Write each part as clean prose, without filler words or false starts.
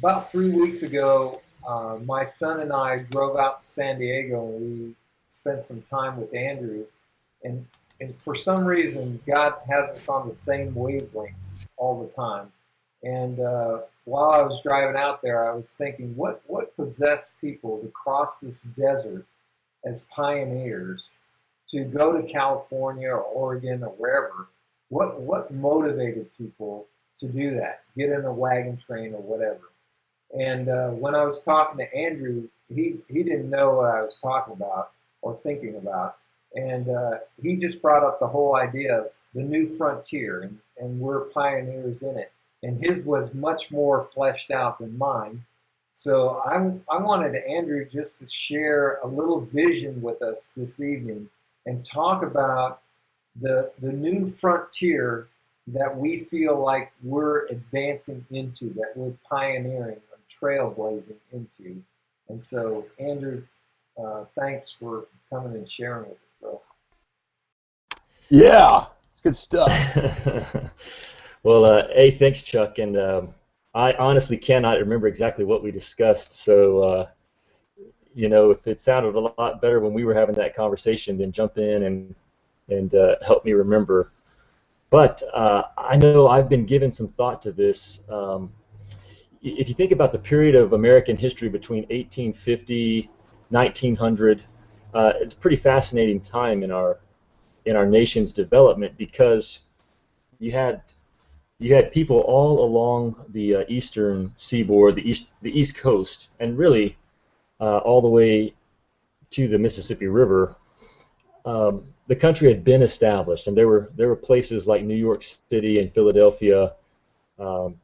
about 3 weeks ago, my son and I drove out to San Diego and we spent some time with Andrew. And, and for some reason, God has us on the same wavelength all the time. And while I was driving out there, I was thinking, what possessed people to cross this desert as pioneers to go to California or Oregon or wherever? What motivated people to do that? Get in a wagon train or whatever. And when I was talking to Andrew, he didn't know what I was talking about or thinking about. And he just brought up the whole idea of the new frontier, and we're pioneers in it. And his was much more fleshed out than mine. So I wanted Andrew just to share a little vision with us this evening and talk about the new frontier that we feel like we're advancing into, that we're pioneering and trailblazing into. And so, Andrew, thanks for coming and sharing with us, bro. Yeah, it's good stuff. Well, hey, thanks, Chuck. And I honestly cannot remember exactly what we discussed. So, if it sounded a lot better when we were having that conversation, then jump in and help me remember. But I know I've been giving some thought to this. If you think about the period of American history between 1850, 1900, it's a pretty fascinating time in our nation's development because you had you had people all along the eastern seaboard, the east coast, and really all the way to the Mississippi River. The country had been established, and there were places like New York City and Philadelphia, um,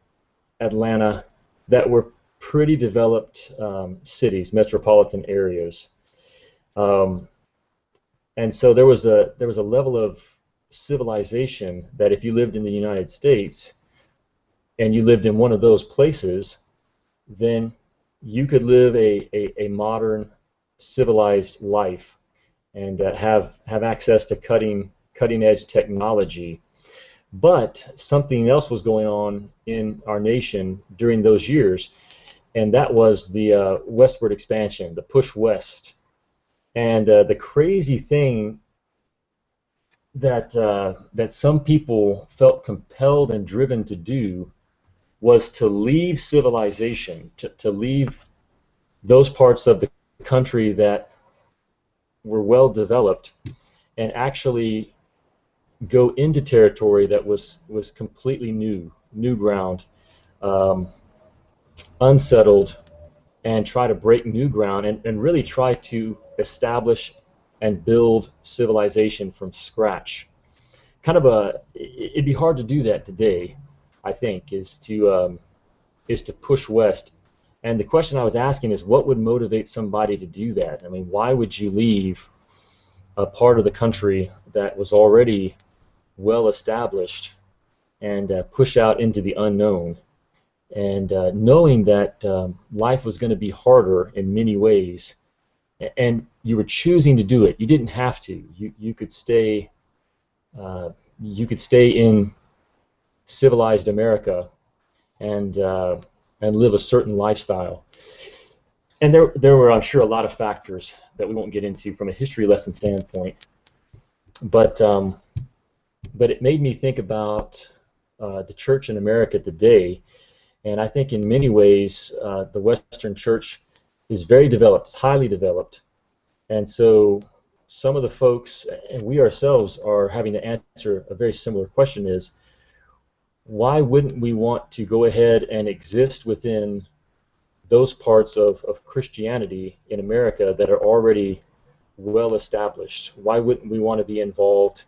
Atlanta, that were pretty developed cities, metropolitan areas. Um, and so there was a level of civilization that if you lived in the United States and you lived in one of those places, then you could live a modern civilized life and have access to cutting edge technology. But something else was going on in our nation during those years, and that was the westward expansion, the push west. And the crazy thing that some people felt compelled and driven to do was to leave civilization, to leave those parts of the country that were well developed, and actually go into territory that was completely new ground, um, unsettled, and try to break new ground and really try to establish and build civilization from scratch. Kind of it'd be hard to do that today, I think, is to push west. And the question I was asking is, what would motivate somebody to do that? I mean, why would you leave a part of the country that was already well established and push out into the unknown? And knowing that life was going to be harder in many ways, and you were choosing to do it. You didn't have to. You could stay. You could stay in civilized America and live a certain lifestyle. And there were, I'm sure, a lot of factors that we won't get into from a history lesson standpoint. But but it made me think about the church in America today. And I think in many ways, the Western church is very developed, it's highly developed. And so some of the folks, and we ourselves are having to answer a very similar question is, why wouldn't we want to go ahead and exist within those parts of Christianity in America that are already well established? Why wouldn't we want to be involved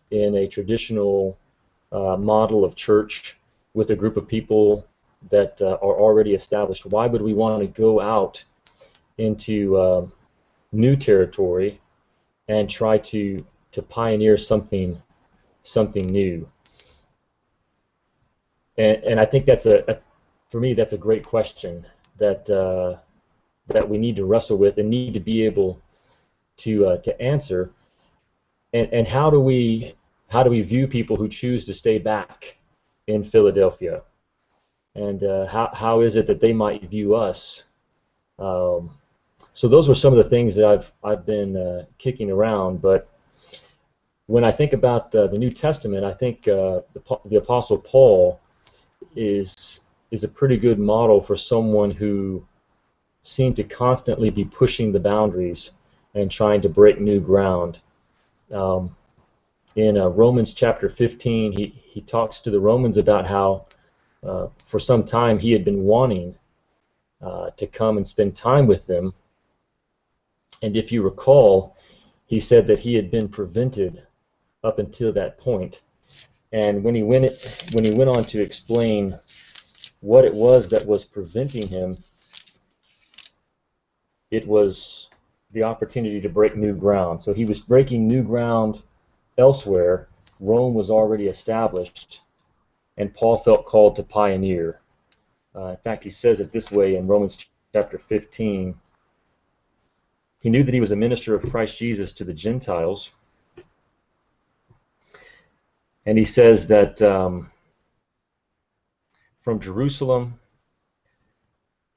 in a traditional model of church with a group of people that are already established? Why would we want to go out into new territory and try to pioneer something new? And I think for me, that's a great question that we need to wrestle with and need to be able to answer. And how do we view people who choose to stay back in Philadelphia? and how is it that they might view us? Um, so those were some of the things that I've been kicking around. But when I think about the New Testament, I think the Apostle Paul is a pretty good model for someone who seemed to constantly be pushing the boundaries and trying to break new ground. Um, in Romans chapter 15, he talks to the Romans about how for some time he had been wanting to come and spend time with them. And if you recall, he said that he had been prevented up until that point. And when he went on to explain what it was that was preventing him, it was the opportunity to break new ground. So he was breaking new ground elsewhere. Rome was already established, and Paul felt called to pioneer. In fact, he says it this way in Romans chapter 15. He knew that he was a minister of Christ Jesus to the Gentiles. And he says that from Jerusalem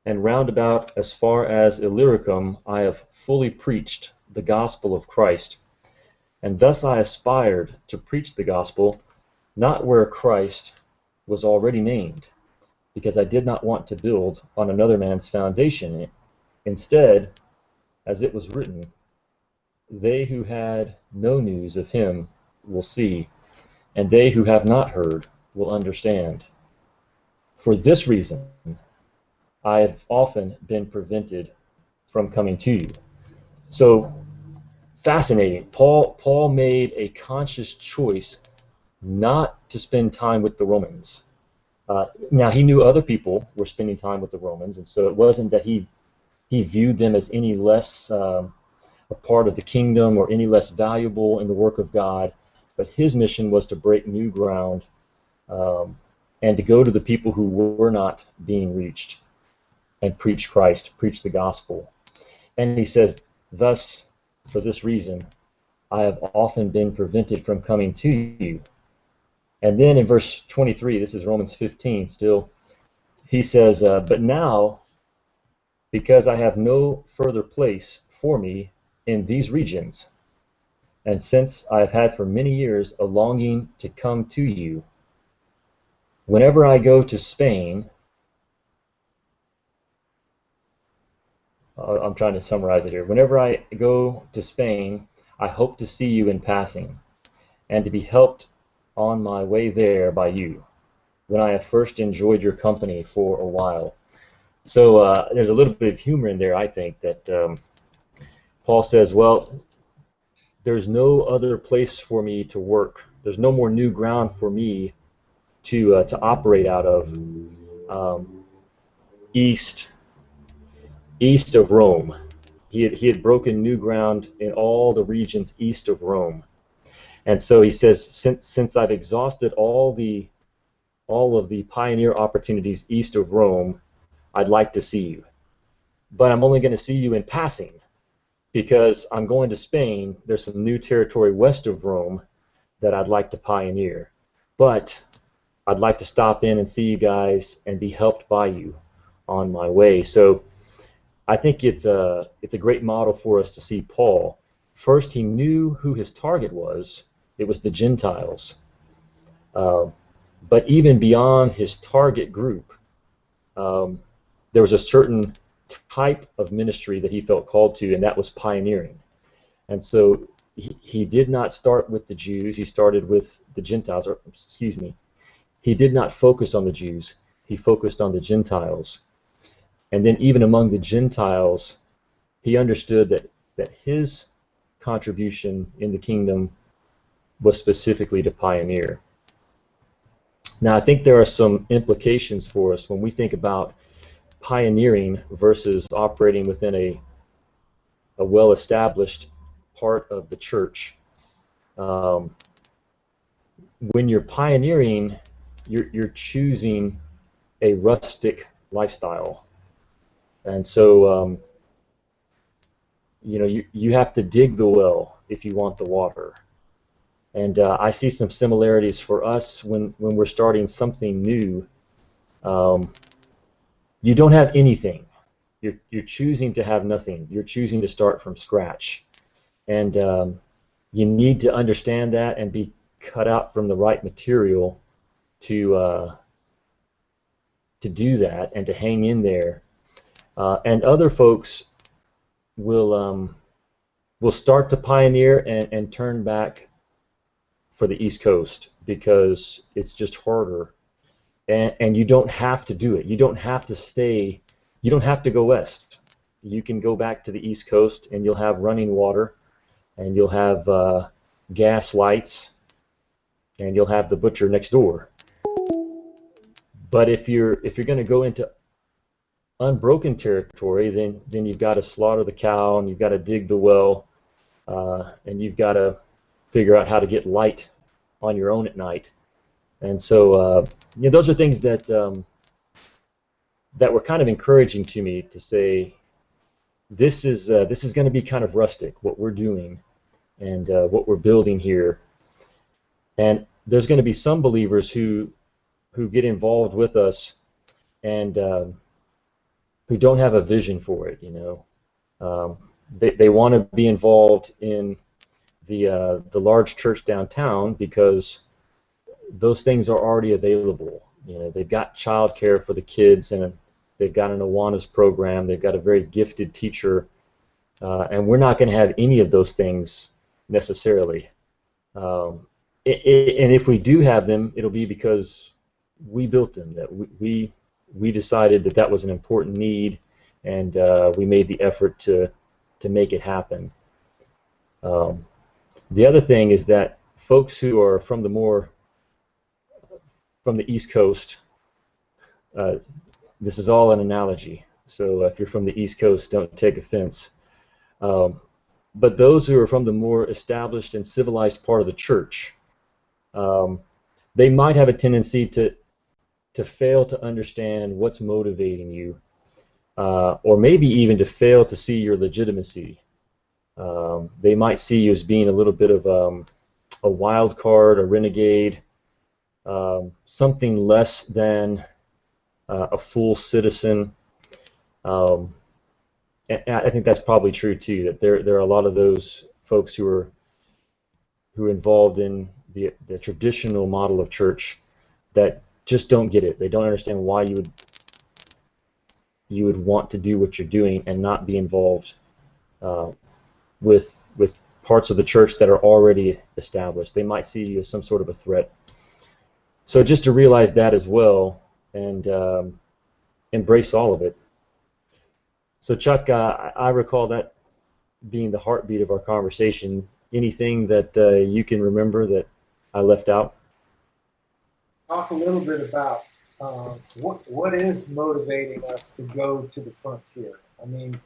and round about as far as Illyricum, I have fully preached the gospel of Christ. And thus I aspired to preach the gospel, not where Christ was already named, because I did not want to build on another man's foundation. Instead, as it was written, they who had no news of him will see, and they who have not heard will understand. For this reason, I have often been prevented from coming to you. So fascinating. Paul made a conscious choice not to spend time with the Romans. Now he knew other people were spending time with the Romans, and so it wasn't that he viewed them as any less a part of the kingdom or any less valuable in the work of God. But his mission was to break new ground and to go to the people who were not being reached and preach Christ, preach the gospel. And he says, thus, for this reason, I have often been prevented from coming to you. And then in verse 23, this is Romans 15 still, he says, but now, because I have no further place for me in these regions, and since I have had for many years a longing to come to you, whenever I go to Spain, I'm trying to summarize it here. Whenever I go to Spain, I hope to see you in passing, and to be helped on my way there by you, when I have first enjoyed your company for a while. So there's a little bit of humor in there, I think, that Paul says, well, there's no other place for me to work. There's no more new ground for me to operate out of east of Rome. He had broken new ground in all the regions east of Rome. And so he says, since I've exhausted all of the pioneer opportunities east of Rome, I'd like to see you. But I'm only going to see you in passing, because I'm going to Spain. There's some new territory west of Rome that I'd like to pioneer. But I'd like to stop in and see you guys and be helped by you on my way. So I think it's a great model for us to see Paul. First, he knew who his target was. It was the Gentiles. But even beyond his target group, there was a certain type of ministry that he felt called to, and that was pioneering. And so he did not start with the Jews. He started with the Gentiles, or excuse me. He did not focus on the Jews. He focused on the Gentiles. And then even among the Gentiles, he understood that his contribution in the kingdom was specifically to pioneer. Now, I think there are some implications for us when we think about pioneering versus operating within a well-established part of the church. When you're pioneering, you're choosing a rustic lifestyle. And so, you have to dig the well if you want the water. And I see some similarities for us when we're starting something new. Um, you don't have anything. You're choosing to have nothing. You're choosing to start from scratch. And you need to understand that and be cut out from the right material to to do that and to hang in there. And other folks will start to pioneer and turn back for the East Coast because it's just harder. And you don't have to do it. You don't have to stay. You don't have to go west. You can go back to the East Coast and you'll have running water and you'll have gas lights and you'll have the butcher next door. But if you're going to go into unbroken territory, then you've got to slaughter the cow and you've got to dig the well and you've got to figure out how to get light on your own at night. And so those are things that that were kind of encouraging to me to say this is going to be kind of rustic what we're doing and what we're building here. And there's going to be some believers who get involved with us and who don't have a vision for it. They want to be involved in the large church downtown because those things are already available. They've got childcare for the kids and they've got an Awanas program. They've got a very gifted teacher, and we're not going to have any of those things necessarily. And if we do have them, it'll be because we built them. That we decided that that was an important need, and we made the effort to make it happen. The other thing is that folks who are from the East Coast, this is all an analogy, so if you're from the East Coast, don't take offense. But those who are from the more established and civilized part of the church, they might have a tendency to fail to understand what's motivating you, or maybe even to fail to see your legitimacy. They might see you as being a little bit of a wild card, a renegade, something less than a full citizen. And I think that's probably true too. That there are a lot of those folks who are involved in the traditional model of church that just don't get it. They don't understand why you would want to do what you're doing and not be involved with parts of the church that are already established. They might see you as some sort of a threat. So just to realize that as well and embrace all of it. So Chuck, I recall that being the heartbeat of our conversation. Anything that you can remember that I left out? Talk a little bit about what is motivating us to go to the frontier. I mean,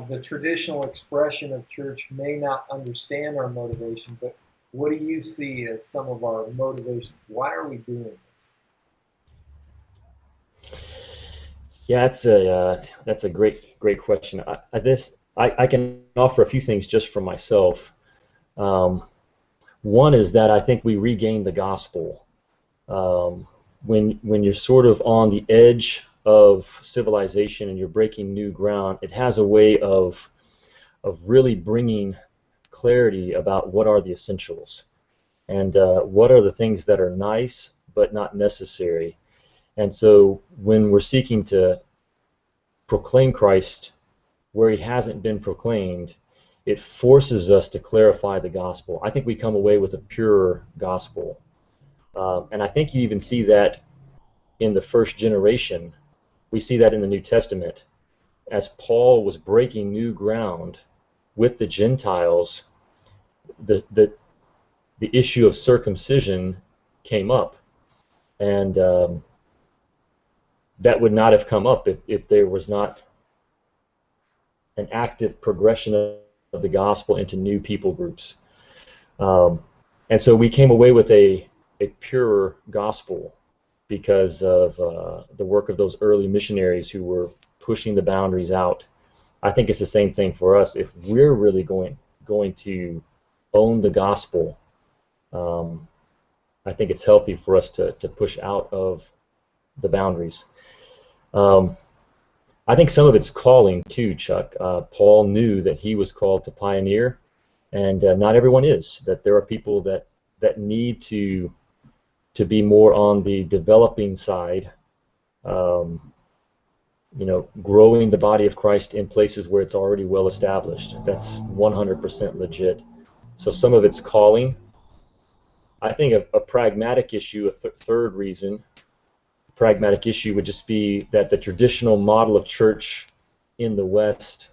the traditional expression of church may not understand our motivation, but what do you see as some of our motivations? Why are we doing this? Yeah, that's a great question. I can offer a few things just for myself. One is that I think we regain the gospel. When you're sort of on the edge of civilization and you're breaking new ground, it has a way of really bringing clarity about what are the essentials and what are the things that are nice but not necessary. And so when we're seeking to proclaim Christ where he hasn't been proclaimed, it forces us to clarify the gospel. I think we come away with a purer gospel. And I think you even see that in the first generation. We see that in the New Testament. As Paul was breaking new ground with the Gentiles, the issue of circumcision came up. And that would not have come up if there was not an active progression of the gospel into new people groups. And so we came away with a purer gospel because of the work of those early missionaries who were pushing the boundaries out. I think it's the same thing for us. If we're really going to own the gospel, I think it's healthy for us to push out of the boundaries. Um, I think some of it's calling too, Chuck. Paul knew that he was called to pioneer, and not everyone is. That there are people that need to be more on the developing side, um, growing the body of Christ in places where it's already well established. That's 100% legit. So some of it's calling. I think a pragmatic issue, third reason, pragmatic issue would just be that the traditional model of church in the West,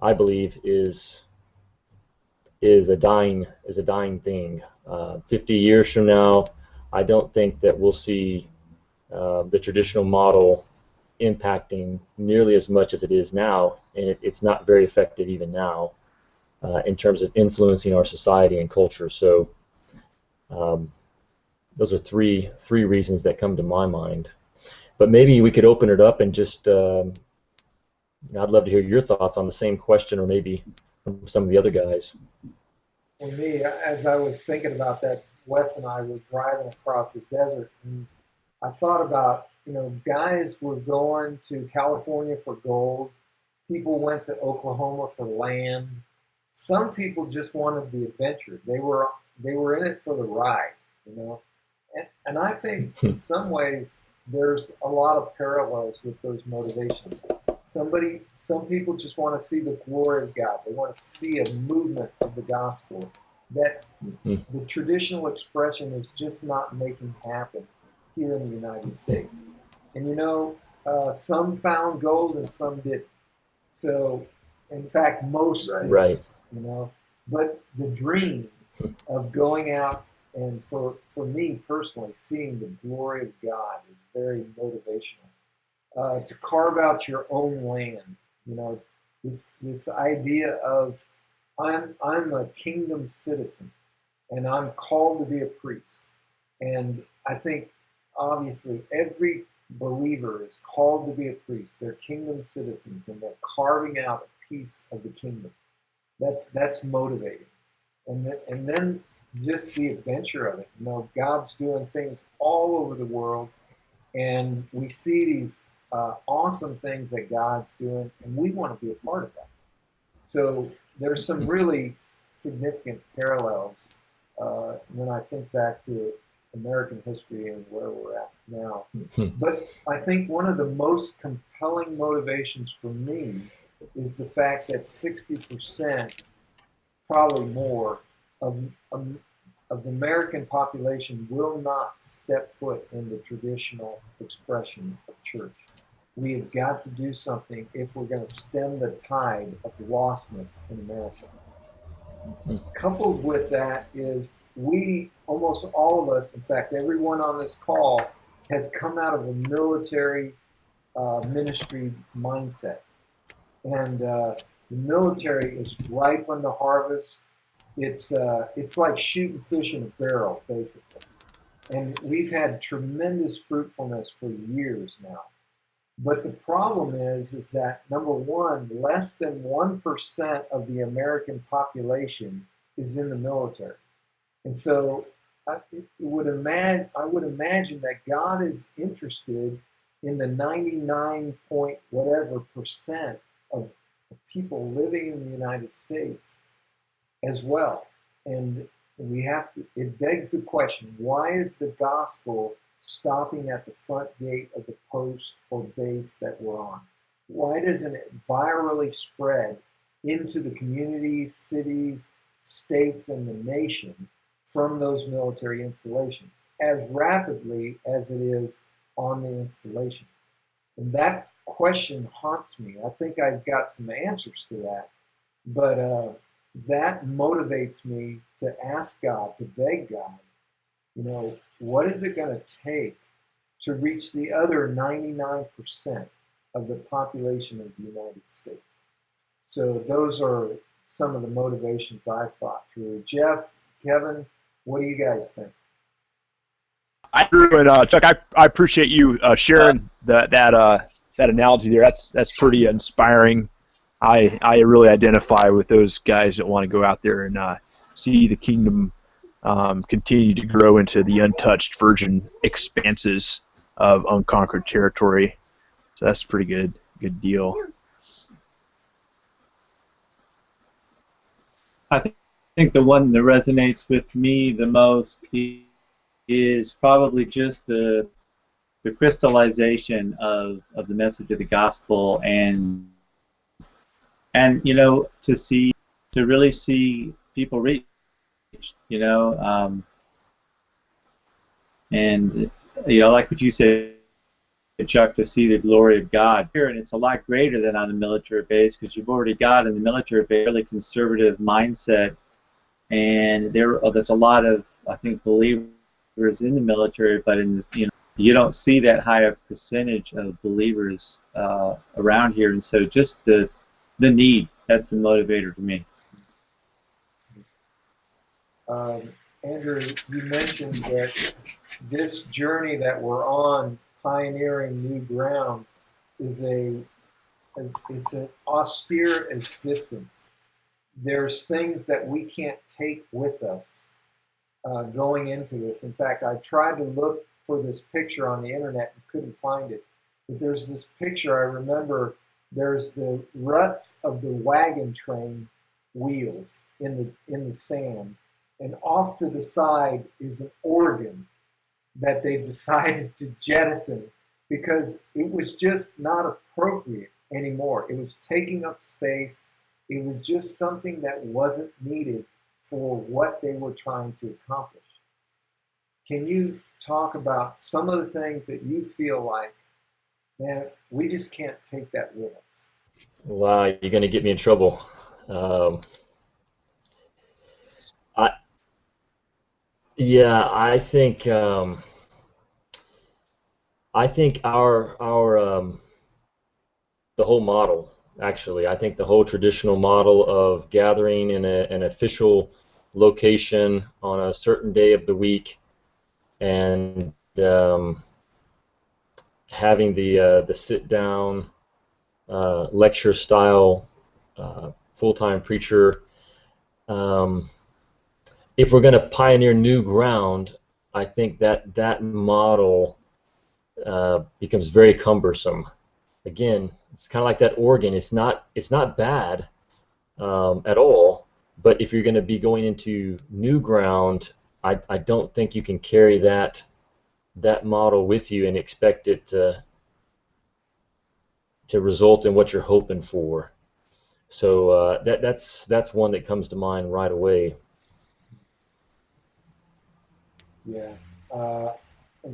I believe, is a dying thing. 50 years from now, I don't think that we'll see the traditional model impacting nearly as much as it is now, and it's not very effective even now in terms of influencing our society and culture. So um, those are three reasons that come to my mind. But maybe we could open it up and just I'd love to hear your thoughts on the same question, or maybe from some of the other guys. For me, as I was thinking about that, Wes and I were driving across the desert, and I thought about, guys were going to California for gold. People went to Oklahoma for land. Some people just wanted the adventure. They were in it for the ride, you know. And I think in some ways there's a lot of parallels with those motivations. Some people just want to see the glory of God. They want to see a movement of the gospel that Mhm. the traditional expression is just not making happen here in the United States. And some found gold and some didn't. So, in fact, most didn't. Right. You know, but the dream of going out and for me personally, seeing the glory of God is very motivational. To carve out your own land, you know, this idea of I'm a kingdom citizen and I'm called to be a priest. And I think obviously every believer is called to be a priest. They're kingdom citizens and they're carving out a piece of the kingdom. That's motivating. And then just the adventure of it. God's doing things all over the world, and we see these awesome things that God's doing, and we want to be a part of that. So there's some really significant parallels when I think back to American history and where we're at now. But I think one of the most compelling motivations for me is the fact that 60%, probably more, of of the American population will not step foot in the traditional expression of church. We have got to do something if we're going to stem the tide of lostness in America. Coupled with that is almost all of us, in fact, everyone on this call has come out of a military ministry mindset. And the military is ripe on the harvest. It's like shooting fish in a barrel, basically. And we've had tremendous fruitfulness for years now. But the problem is that number one, less than 1% of the American population is in the military. And so I would imagine that God is interested in the 99 point whatever percent of people living in the United States as well. And it begs the question, why is the gospel stopping at the front gate of the post or base that we're on? Why doesn't it virally spread into the communities, cities, states, and the nation from those military installations as rapidly as it is on the installation? And that question haunts me. I think I've got some answers to that, but that motivates me to ask God, to beg God, what is it going to take to reach the other 99% of the population of the United States? So those are some of the motivations I thought through. Jeff, Kevin, what do you guys think? Drew and Chuck, I appreciate you sharing that analogy there. That's pretty inspiring. I really identify with those guys that want to go out there and see the kingdom continue to grow into the untouched virgin expanses of unconquered territory. So that's a pretty good deal. I think the one that resonates with me the most is probably just the crystallization of the message of the gospel, and to really see people reach, and like what you said, Chuck, to see the glory of God here, and it's a lot greater than on the military base, because you've already got in the military base a really conservative mindset, and there's a lot of, I think, believers in the military, but you don't see that high a percentage of believers around here, and so just the need, that's the motivator to me. Andrew, you mentioned that this journey that we're on, pioneering new ground, is it's an austere existence. There's things that we can't take with us going into this. In fact, I tried to look for this picture on the internet and couldn't find it. But there's this picture I remember. There's the ruts of the wagon train wheels in the sand, and off to the side is an organ that they decided to jettison because it was just not appropriate anymore. It was taking up space. It was just something that wasn't needed for what they were trying to accomplish. Can you talk about some of the things that you feel like, man, we just can't take that with us? Wow, you're going to get me in trouble. I think our the whole model, actually, I think the whole traditional model of gathering in an official location on a certain day of the week, and having the sit down lecture style full-time preacher. If we're going to pioneer new ground, I think that model becomes very cumbersome. Again, it's kind of like that organ. It's not bad at all, but if you're going to be going into new ground, I don't think you can carry that model with you and expect it to result in what you're hoping for. So that's one that comes to mind right away. Yeah.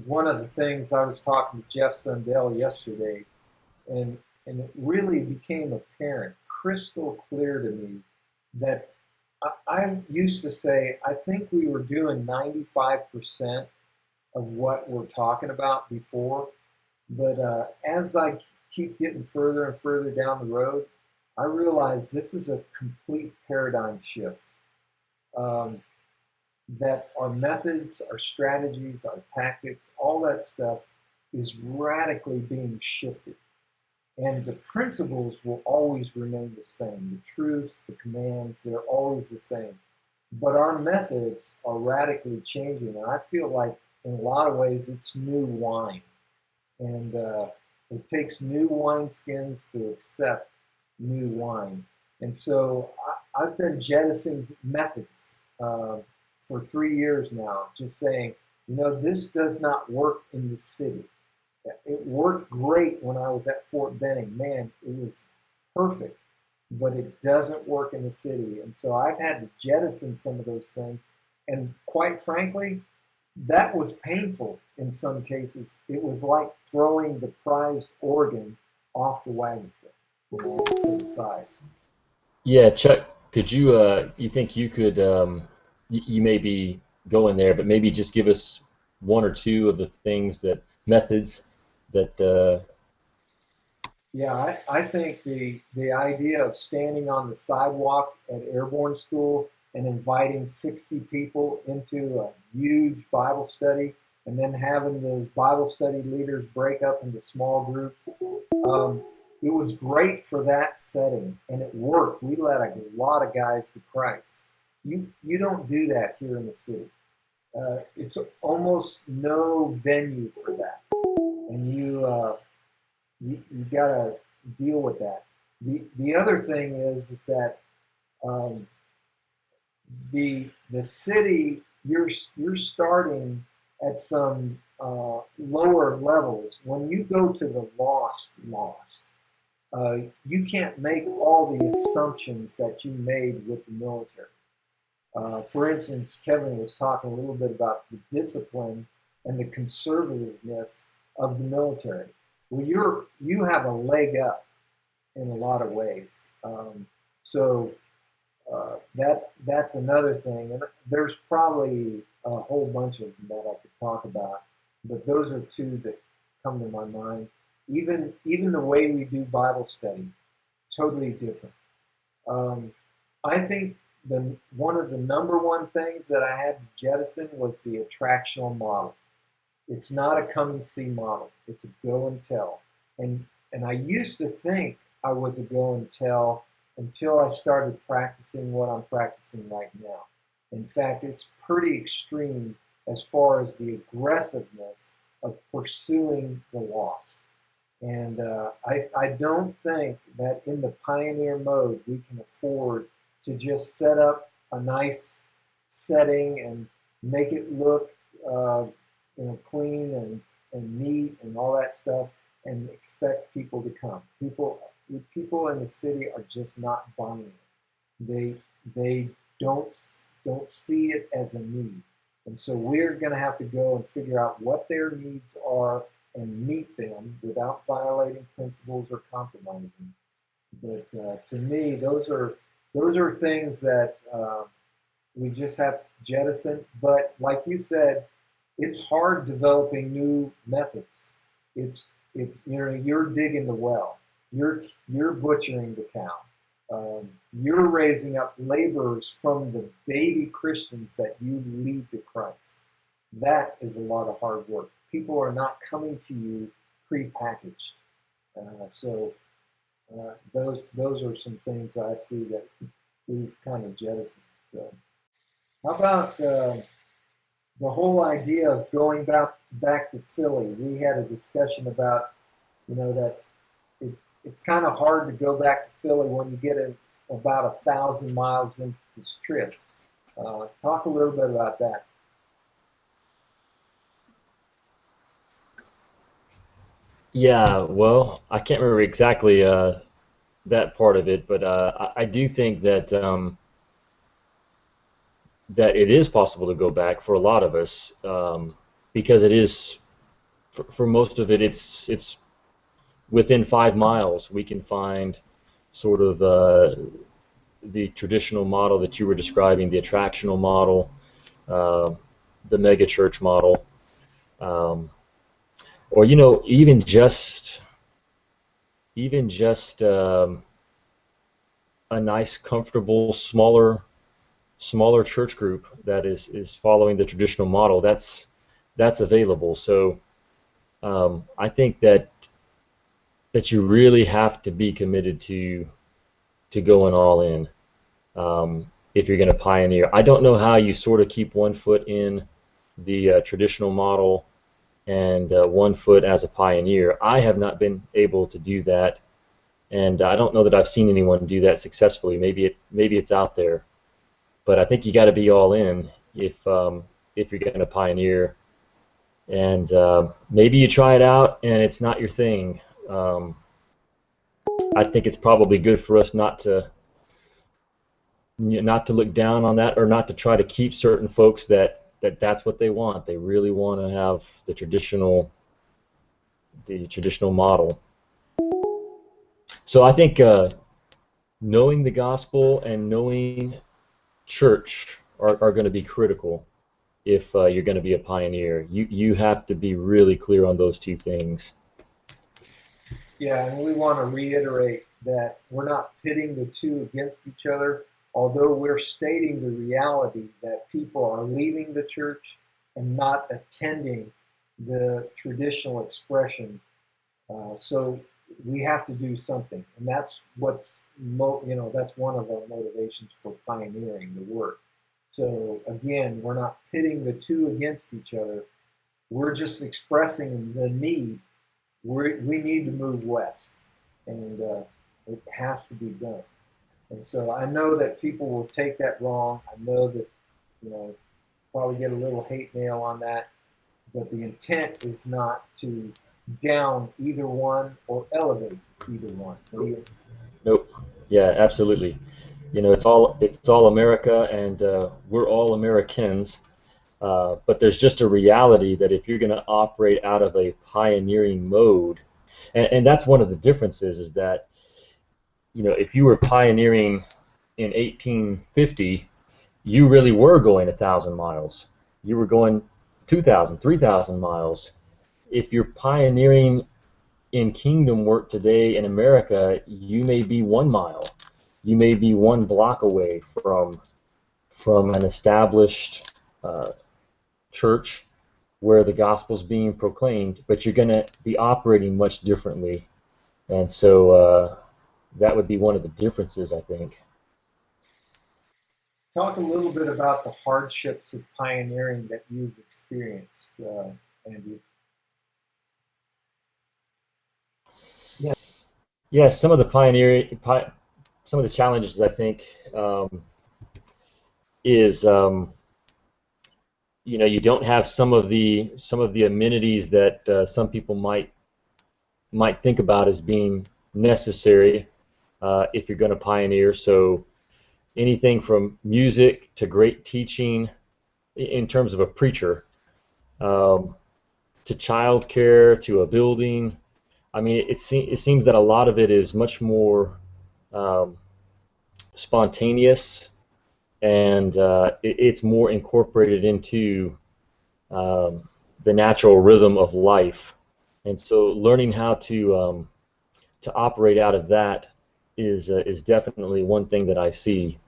One of the things, I was talking to Jeff Sundell yesterday, and it really became apparent, crystal clear to me, that I used to say, I think we were doing 95% of what we're talking about before, but as I keep getting further and further down the road, I realize this is a complete paradigm shift. That our methods, our strategies, our tactics, all that stuff is radically being shifted. And the principles will always remain the same. The truths, the commands, they're always the same. But our methods are radically changing. And I feel like in a lot of ways it's new wine. And it takes new wineskins to accept new wine. And so I've been jettisoning methods for 3 years now, just saying, this does not work in the city. It worked great when I was at Fort Benning. Man, it was perfect, but it doesn't work in the city. And so I've had to jettison some of those things. And quite frankly, that was painful in some cases. It was like throwing the prized organ off the wagon train, to the side. Yeah, Chuck, could you think you could, you may be going there, but maybe just give us one or two of the methods that. Yeah, I think the idea of standing on the sidewalk at airborne school and inviting 60 people into a huge Bible study, and then having those Bible study leaders break up into small groups. It was great for that setting, and it worked. We led a lot of guys to Christ. You don't do that here in the city. It's almost no venue for that. and you got to deal with that. The other thing is that um, the city, you're starting at some lower levels. When you go to the lost, you can't make all the assumptions that you made with the military. For instance, Kevin was talking a little bit about the discipline and the conservativeness of the military. Well, you have a leg up in a lot of ways. So that's another thing, and there's probably a whole bunch of them that I could talk about, but those are two that come to my mind. Even the way we do Bible study, totally different. Um, I think the one of the number one things that I had to jettison was the attractional model. It's not a come and see model. It's a go and tell. And I used to think I was a go and tell until I started practicing what I'm practicing right now. In fact, it's pretty extreme as far as the aggressiveness of pursuing the lost. And I don't think that in the pioneer mode we can afford to just set up a nice setting and make it look clean and neat and all that stuff and expect people to come. People in the city are just not buying it. They don't see it as a need. And so we're going to have to go and figure out what their needs are and meet them without violating principles or compromising. But to me, those are things that we just have to jettison. But like you said, it's hard developing new methods. It's you're digging the well, you're butchering the cow, you're raising up laborers from the baby Christians that you lead to Christ. That is a lot of hard work. People are not coming to you prepackaged. So those are some things I see that we've kind of jettisoned. So, how about the whole idea of going back to Philly? We had a discussion about that it's kind of hard to go back to Philly when you get about 1,000 miles into this trip. Talk a little bit about that. Yeah, well, I can't remember exactly that part of it, but I do think that that it is possible to go back for a lot of us, because it is for most of it. It's within 5 miles. We can find sort of the traditional model that you were describing, the attractional model, uh, the mega church model, um, or even just a nice, comfortable, smaller church group that is following the traditional model. That's available. So I think that you really have to be committed to going all in, if you're going to pioneer. I don't know how you sort of keep one foot in the traditional model and one foot as a pioneer. I have not been able to do that, and I don't know that I've seen anyone do that successfully. Maybe it's out there, but I think you got to be all in if you're going to pioneer. And maybe you try it out and it's not your thing. I think it's probably good for us not to look down on that, or not to try to keep certain folks that's what they want. They really want to have the traditional model. So I think knowing the gospel and knowing church are going to be critical if you're going to be a pioneer. You have to be really clear on those two things. Yeah, and we want to reiterate that we're not pitting the two against each other, although we're stating the reality that people are leaving the church and not attending the traditional expression. So we have to do something, and that's that's one of our motivations for pioneering the work. So again, we're not pitting the two against each other. We're just expressing the need we need to move west, and it has to be done. And so I know that people will take that wrong. I know that, probably get a little hate mail on that, but the intent is not to down either one or elevate either one. Nope. Yeah, absolutely. It's all America, and we're all Americans. But there's just a reality that if you're going to operate out of a pioneering mode, and that's one of the differences, is that if you were pioneering in 1850, you really were going 1,000 miles. You were going 2,000, 3,000 miles. If you're pioneering in kingdom work today in America, you may be 1 mile. You may be 1 block away from an established church where the gospel's being proclaimed, but you're going to be operating much differently. And so that would be one of the differences, I think. Talk a little bit about the hardships of pioneering that you've experienced, Andrew. Yeah, some of the challenges, I think, is you don't have some of the amenities that some people might think about as being necessary if you're going to pioneer. So anything from music to great teaching in terms of a preacher, to childcare, to a building. I mean, it seems that a lot of it is much more spontaneous, and it's more incorporated into the natural rhythm of life. And so learning how to operate out of that is definitely one thing that I see.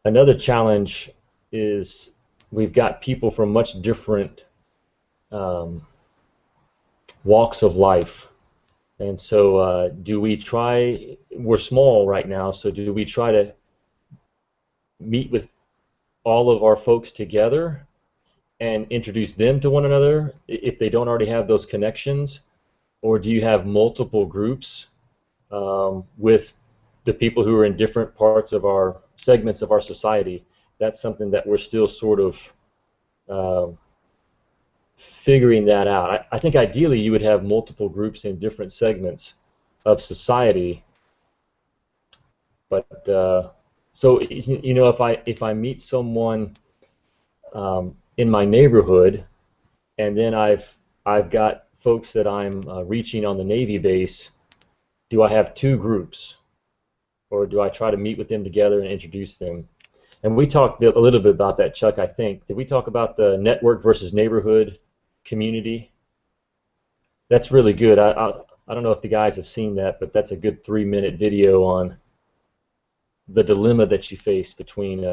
Another challenge is we've got people from much different walks of life. And so we're small right now, so do we try to meet with all of our folks together and introduce them to one another if they don't already have those connections? Or do you have multiple groups with the people who are in different parts of our segments of our society? That's something that we're still sort of figuring that out. I think ideally you would have multiple groups in different segments of society. But so if I meet someone in my neighborhood, and then I've got folks that I'm reaching on the Navy base, do I have two groups, or do I try to meet with them together and introduce them? And we talked a little bit about that, Chuck, I think. Did we talk about the network versus neighborhood community? That's really good. I don't know if the guys have seen that, but that's a good 3-minute video on the dilemma that you face between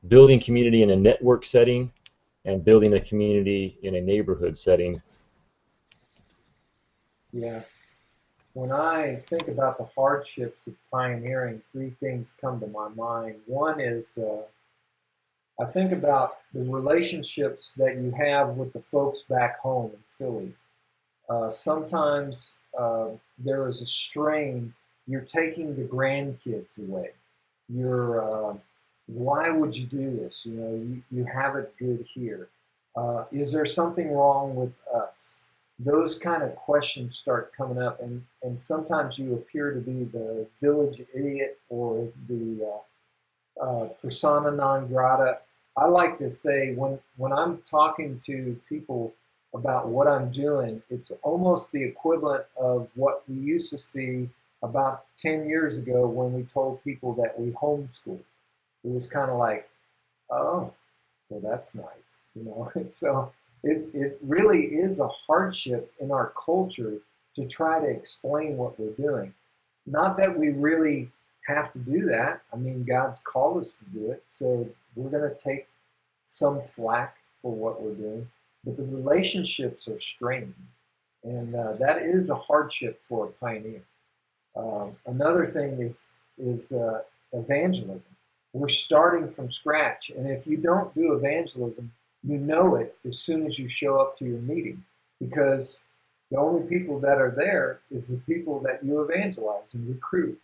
building community in a network setting and building a community in a neighborhood setting. Yeah. When I think about the hardships of pioneering, 3 things come to my mind. One is I think about the relationships that you have with the folks back home in Philly. Sometimes there is a strain. You're taking the grandkids away. Why would you do this? You have it good here. Is there something wrong with us? Those kind of questions start coming up, and sometimes you appear to be the village idiot or the persona non grata. I like to say when I'm talking to people about what I'm doing, it's almost the equivalent of what we used to see about 10 years ago when we told people that we homeschool. It was kind of like, oh, well, that's nice, And so it really is a hardship in our culture to try to explain what we're doing. Not that we really have to do that. I mean, God's called us to do it, so we're going to take some flack for what we're doing. But the relationships are strained, and that is a hardship for a pioneer. Another thing is evangelism. We're starting from scratch, and if you don't do evangelism, you know it as soon as you show up to your meeting, because the only people that are there is the people that you evangelize and recruit.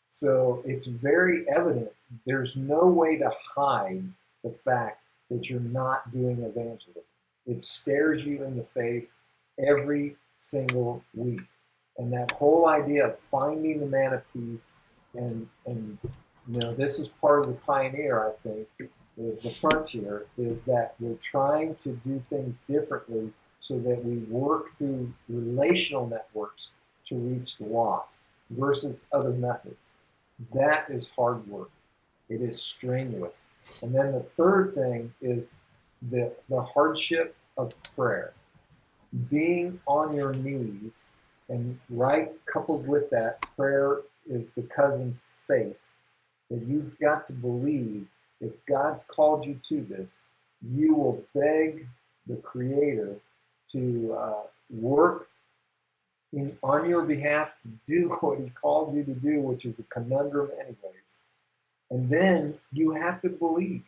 So it's very evident. There's no way to hide the fact that you're not doing evangelism. It stares you in the face every single week. And that whole idea of finding the man of peace, and this is part of the pioneer, I think, the frontier, is that we're trying to do things differently so that we work through relational networks to reach the lost versus other methods. That is hard work. It is strenuous. And then the third thing is the hardship of prayer. Being on your knees, and right coupled with that, prayer is the cousin to faith. That you've got to believe if God's called you to this, you will beg the Creator to work on your behalf to do what He called you to do, which is a conundrum anyways. And then you have to believe,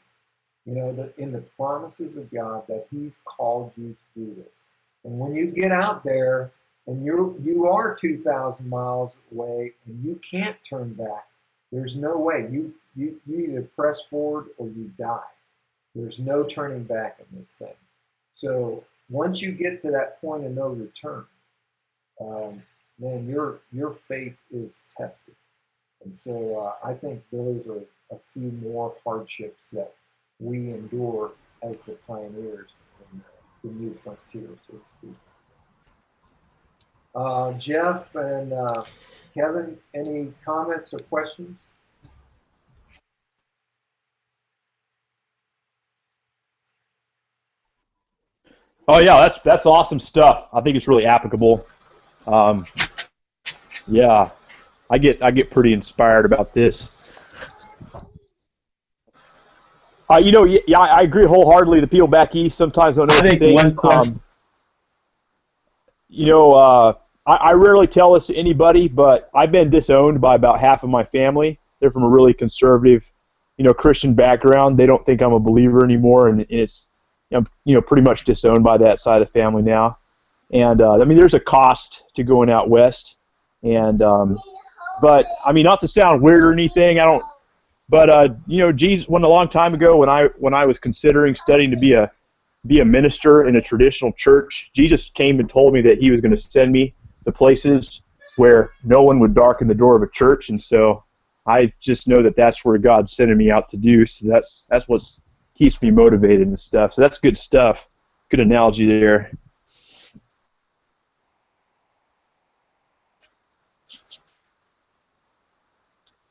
that in the promises of God that He's called you to do this. And when you get out there and you are 2,000 miles away and you can't turn back, there's no way. You either press forward or you die. There's no turning back in this thing. So once you get to that point of no return, then your faith is tested. And so I think those are a few more hardships that we endure as the pioneers in the new frontier, so to speak. Jeff and Kevin, any comments or questions? Oh yeah, that's awesome stuff. I think it's really applicable. Yeah, I get pretty inspired about this. Yeah, I agree wholeheartedly. The people back east sometimes don't know. I think one question. I rarely tell this to anybody, but I've been disowned by about half of my family. They're from a really conservative, Christian background. They don't think I'm a believer anymore, and it's, pretty much disowned by that side of the family now. And there's a cost to going out west, and but not to sound weird or anything, I don't. But Jesus, a long time ago, when I was considering studying to be a minister in a traditional church, Jesus came and told me that He was going to send me to places where no one would darken the door of a church, and so I just know that that's where God's sending me out to do. So that's what keeps me motivated and stuff. So that's good stuff. Good analogy there.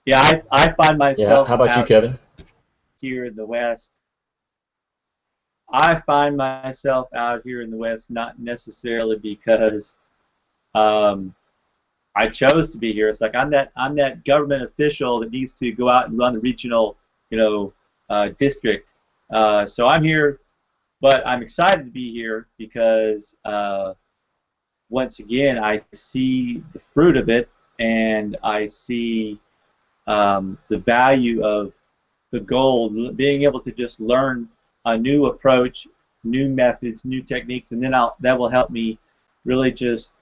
Yeah, I find myself. Yeah. How about you, Kevin? Here in the West, I find myself out here in the West not necessarily because I chose to be here. It's like I'm that government official that needs to go out and run the regional, district. So I'm here, but I'm excited to be here because once again I see the fruit of it, and I see the value of the goal, being able to just learn a new approach, new methods, new techniques, and then that will help me really just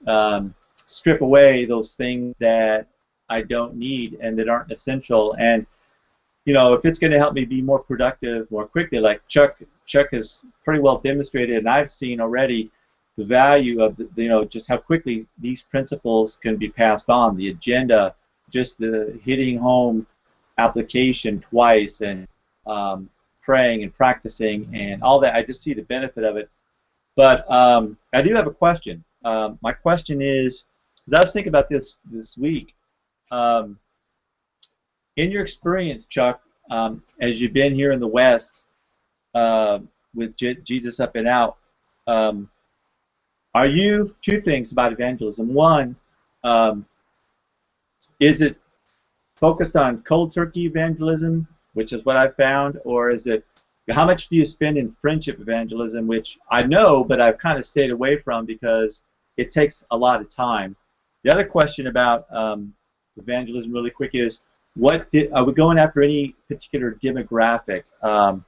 strip away those things that I don't need and that aren't essential. And if it's going to help me be more productive more quickly, like Chuck has pretty well demonstrated, and I've seen already the value of just how quickly these principles can be passed on. The agenda, just the hitting home application twice, and praying and practicing and all that. I just see the benefit of it. But I do have a question. My question is, as I was thinking about this week, in your experience, Chuck, as you've been here in the West with Jesus Up and Out, are you, two things about evangelism. One, is it focused on cold turkey evangelism, which is what I've found, or is it, how much do you spend in friendship evangelism, which I know, but I've kind of stayed away from because it takes a lot of time. The other question about evangelism really quick is, are we going after any particular demographic? Are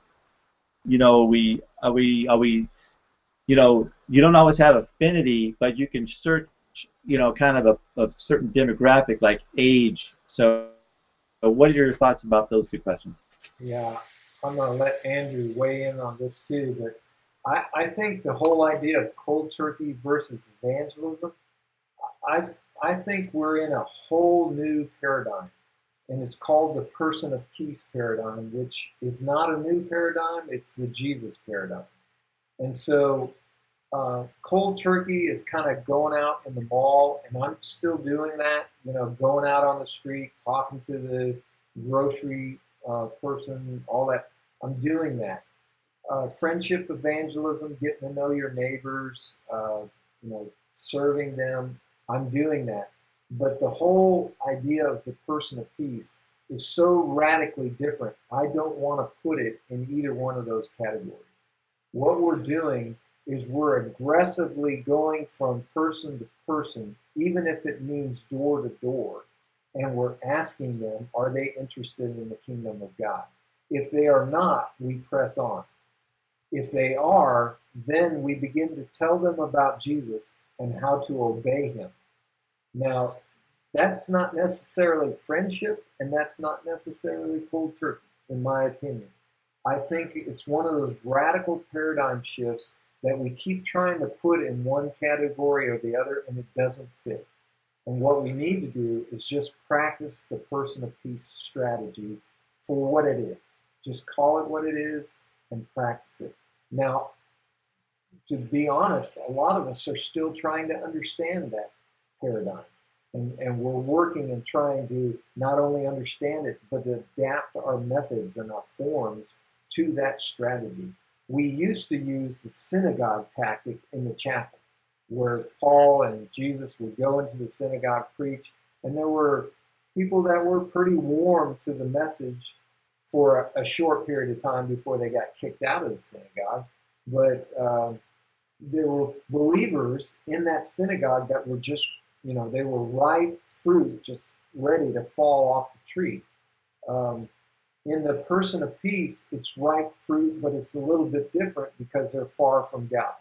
we you know, you don't always have affinity, but you can search, you know, kind of a certain demographic like age. So what are your thoughts about those two questions? Yeah, I'm going to let Andrew weigh in on this too, but I think the whole idea of cold turkey versus evangelism, I, I think we're in a whole new paradigm, and it's called the person of peace paradigm, which is not a new paradigm, it's the Jesus paradigm. And so cold turkey is kind of going out in the mall, and I'm still doing that. You know, going out on the street, talking to the grocery person, all that. I'm doing that. Friendship evangelism, getting to know your neighbors, you know, serving them. I'm doing that. But the whole idea of the person of peace is so radically different. I don't want to put it in either one of those categories. What we're doing is we're aggressively going from person to person, even if it means door to door, and we're asking them, are they interested in the kingdom of God? If they are not, we press on. If they are, then we begin to tell them about Jesus and how to obey him. Now, that's not necessarily friendship, and that's not necessarily cold turkey, in my opinion. I think it's one of those radical paradigm shifts that we keep trying to put in one category or the other, and it doesn't fit. And what we need to do is just practice the person of peace strategy for what it is. Just call it what it is and practice it. Now, to be honest, a lot of us are still trying to understand that paradigm. And we're working and trying to not only understand it, but adapt our methods and our forms to that strategy. We used to use the synagogue tactic in the chapel, where Paul and Jesus would go into the synagogue, preach, and there were people that were pretty warm to the message for a short period of time before they got kicked out of the synagogue. But there were believers in that synagogue that were just, you know, they were ripe fruit, just ready to fall off the tree. In the person of peace, it's ripe fruit, but it's a little bit different because they're far from God.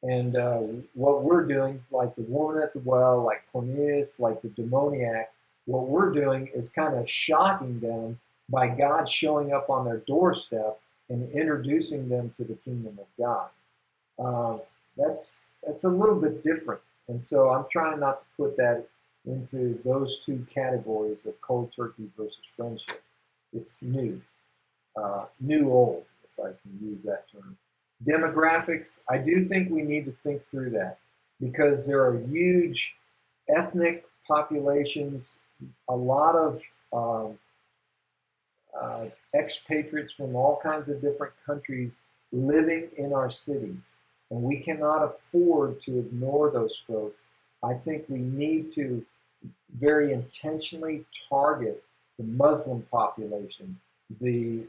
And what we're doing, like the woman at the well, like Cornelius, like the demoniac, what we're doing is kind of shocking them by God showing up on their doorstep and introducing them to the kingdom of God. That's a little bit different. And so I'm trying not to put that into those two categories of cold turkey versus friendship. It's new, new old, if I can use that term. Demographics, I do think we need to think through that because there are huge ethnic populations, a lot of expatriates from all kinds of different countries living in our cities. And we cannot afford to ignore those folks. I think we need to very intentionally target the Muslim population, the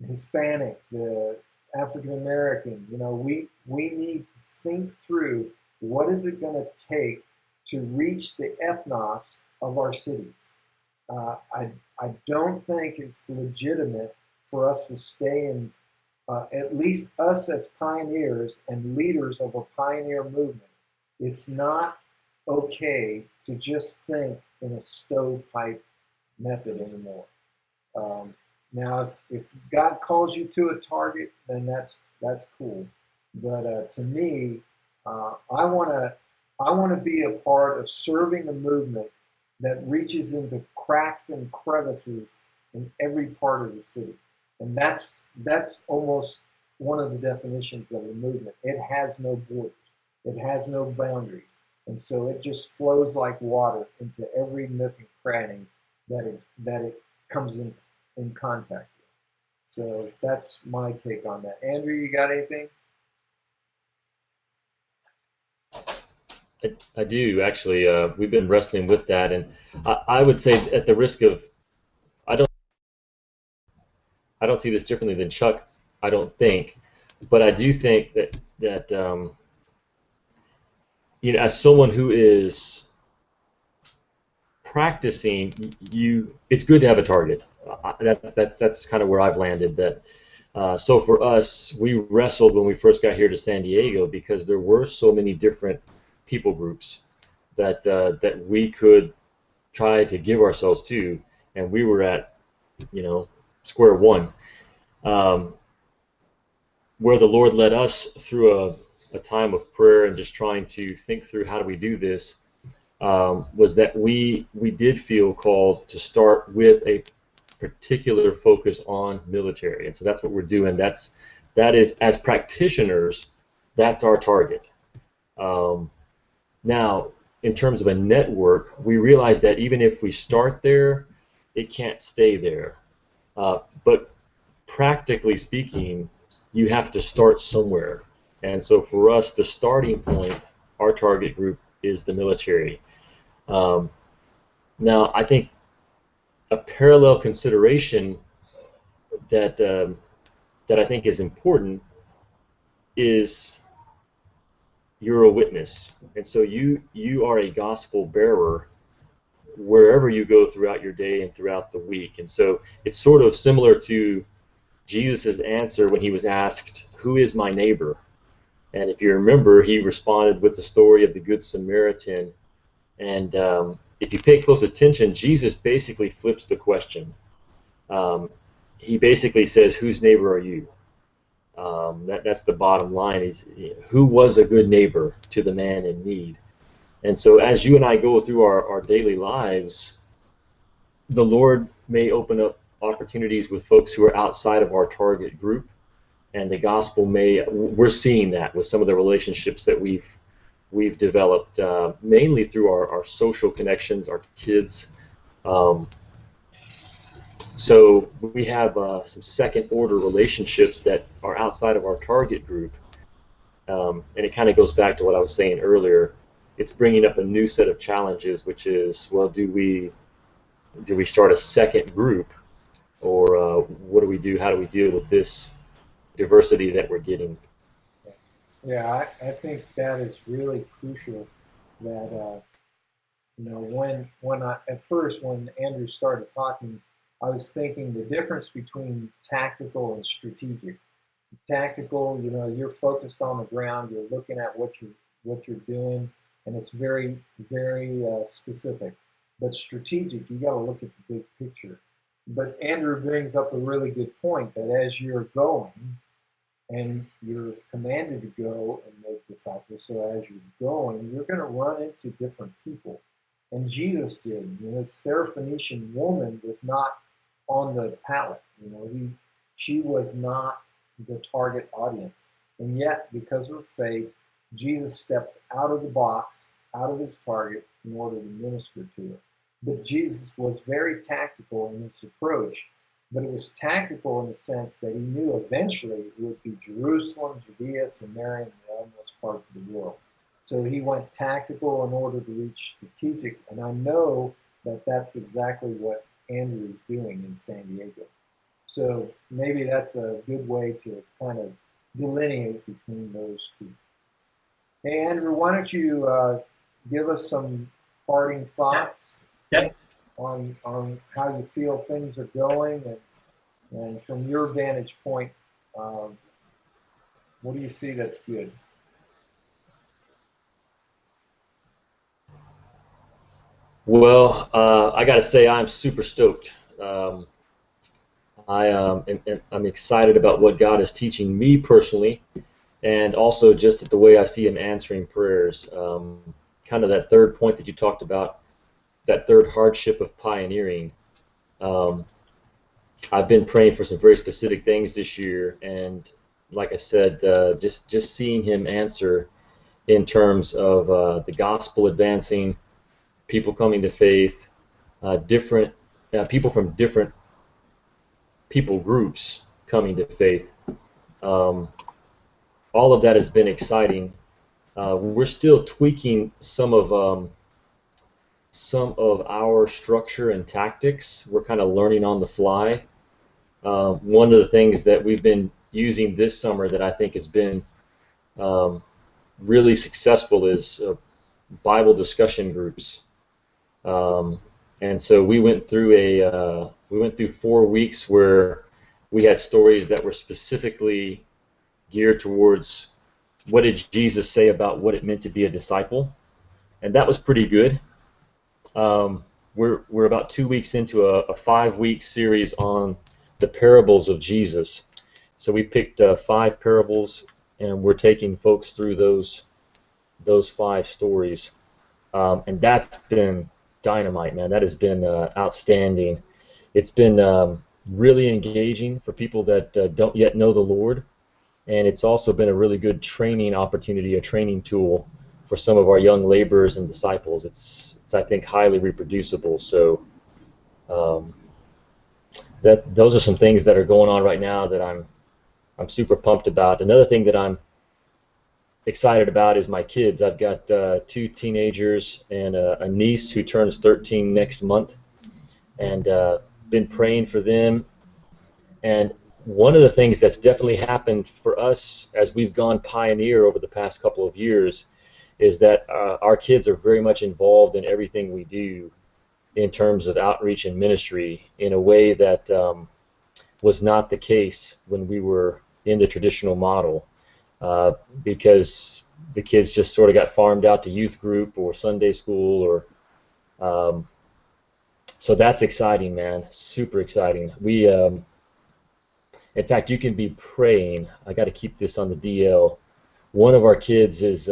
Hispanic, the African American. You know, we need to think through what is it going to take to reach the ethnos of our cities. I don't think it's legitimate for us to stay in, at least us as pioneers and leaders of a pioneer movement. It's not okay to just think in a stovepipe method anymore. Now, if God calls you to a target, then that's cool. But to me, I want to be a part of serving a movement that reaches into cracks and crevices in every part of the city, and that's almost one of the definitions of a movement. It has no borders, it has no boundaries, and so it just flows like water into every nook and cranny that it comes in contact with. So that's my take on that. Andrew, you got anything? I do actually. We've been wrestling with that, and I would say, at the risk of, I don't see this differently than Chuck. I don't think, but I do think that you know, as someone who is practicing, it's good to have a target. That's kind of where I've landed. That So for us, we wrestled when we first got here to San Diego because there were so many different people groups that we could try to give ourselves to, and we were at, square one. Um, where the Lord led us through a time of prayer and just trying to think through how do we do this, was that we did feel called to start with a particular focus on military, and so that's what we're doing. That is, as practitioners, that's our target. Now, in terms of a network, we realize that even if we start there, it can't stay there. But practically speaking, you have to start somewhere. And so for us, the starting point, our target group is the military. Um, Now, I think a parallel consideration that that I think is important is you're a witness, and so you are a gospel bearer wherever you go throughout your day and throughout the week. And so it's sort of similar to Jesus's answer when he was asked, "Who is my neighbor?" And if you remember, he responded with the story of the Good Samaritan. And if you pay close attention, Jesus basically flips the question. Um, he basically says, "Whose neighbor are you?" That's the bottom line. Who was a good neighbor to the man in need? And so as you and I go through our daily lives, the Lord may open up opportunities with folks who are outside of our target group. And the gospel we're seeing that with some of the relationships that we've developed, mainly through our social connections, our kids. Um, so we have some second order relationships that are outside of our target group. And it kind of goes back to what I was saying earlier. It's bringing up a new set of challenges, which is, well, do we start a second group, or what do we do? How do we deal with this diversity that we're getting? Yeah, I think that is really crucial. That when I at first when Andrew started talking, I was thinking the difference between tactical and strategic. Tactical, you're focused on the ground, you're looking at what you're doing, and it's very very specific. But strategic, you got to look at the big picture. But Andrew brings up a really good point that as you're going and you're commanded to go and make disciples. So as you're going, you're going to run into different people. And Jesus did. The Syrophoenician woman was not on the pallet. She was not the target audience. And yet, because of her faith, Jesus steps out of the box, out of his target, in order to minister to her. But Jesus was very tactical in his approach. But it was tactical in the sense that he knew eventually it would be Jerusalem, Judea, Samaria, and the uttermost parts of the world. So he went tactical in order to reach strategic. And I know that that's exactly what Andrew is doing in San Diego. So maybe that's a good way to kind of delineate between those two. Hey, Andrew, why don't you give us some parting thoughts? Yep. On how you feel things are going, and from your vantage point, what do you see that's good? Well, I got to say I'm super stoked. I'm excited about what God is teaching me personally, and also just at the way I see Him answering prayers. Kind of that third point that you talked about, that third hardship of pioneering. I've been praying for some very specific things this year, and like I said, just seeing Him answer in terms of the gospel advancing, people coming to faith, different people from different people groups coming to faith. Um, all of that has been exciting. We're still tweaking some of our structure and tactics. We're kind of learning on the fly. One of the things that we've been using this summer that I think has been really successful is Bible discussion groups. And so we went through 4 weeks where We had stories that were specifically geared towards what did Jesus say about what it meant to be a disciple, and that was pretty good. We're about 2 weeks into a 5-week series on the parables of Jesus. So we picked 5 parables, and we're taking folks through those 5 stories, and that's been dynamite, man. That has been outstanding. It's been really engaging for people that don't yet know the Lord, and it's also been a really good training opportunity, a training tool for some of our young laborers and disciples. It's I think highly reproducible. So those are some things that are going on right now that I'm super pumped about. Another thing that I'm excited about is my kids. I've got 2 teenagers and a niece who turns 13 next month, and been praying for them. And one of the things that's definitely happened for us as we've gone pioneer over the past couple of years is that our kids are very much involved in everything we do in terms of outreach and ministry in a way that was not the case when we were in the traditional model, because the kids just sort of got farmed out to youth group or Sunday school, or so that's exciting, man. Super exciting. We in fact, you can be praying. I got to keep this on the DL. One of our kids is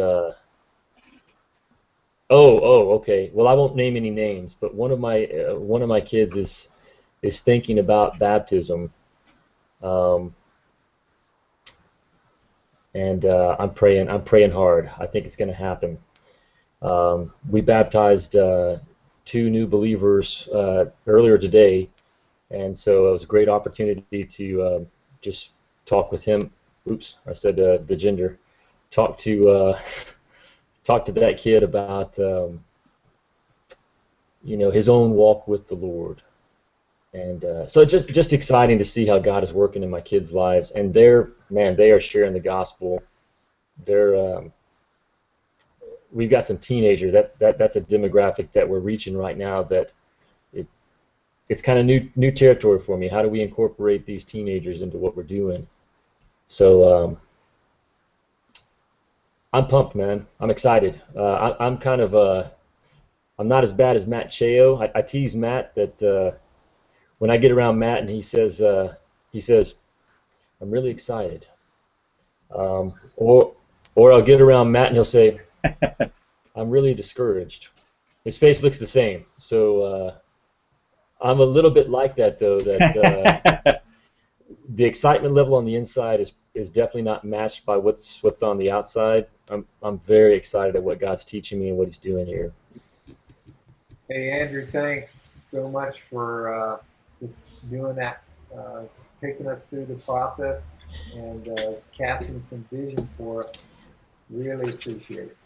okay. Well, I won't name any names, but one of my kids is thinking about baptism, and I'm praying hard. I think it's going to happen. We baptized 2 new believers earlier today, and so it was a great opportunity to just talk with him. Oops, I said the gender. Talk to that kid about his own walk with the Lord, and so just exciting to see how God is working in my kids' lives, and they are sharing the gospel. We've got some teenagers. That's a demographic that we're reaching right now. That it's kind of new territory for me. How do we incorporate these teenagers into what we're doing? So I'm pumped, man. I'm excited. I'm kind of I'm not as bad as Matt Cheo. I tease Matt that when I get around Matt and he says I'm really excited, or I'll get around Matt and he'll say I'm really discouraged. His face looks the same. So I'm a little bit like that, though. That the excitement level on the inside is definitely not matched by what's on the outside. I'm very excited at what God's teaching me and what He's doing here. Hey, Andrew, thanks so much for just doing that, taking us through the process and casting some vision for us. Really appreciate it.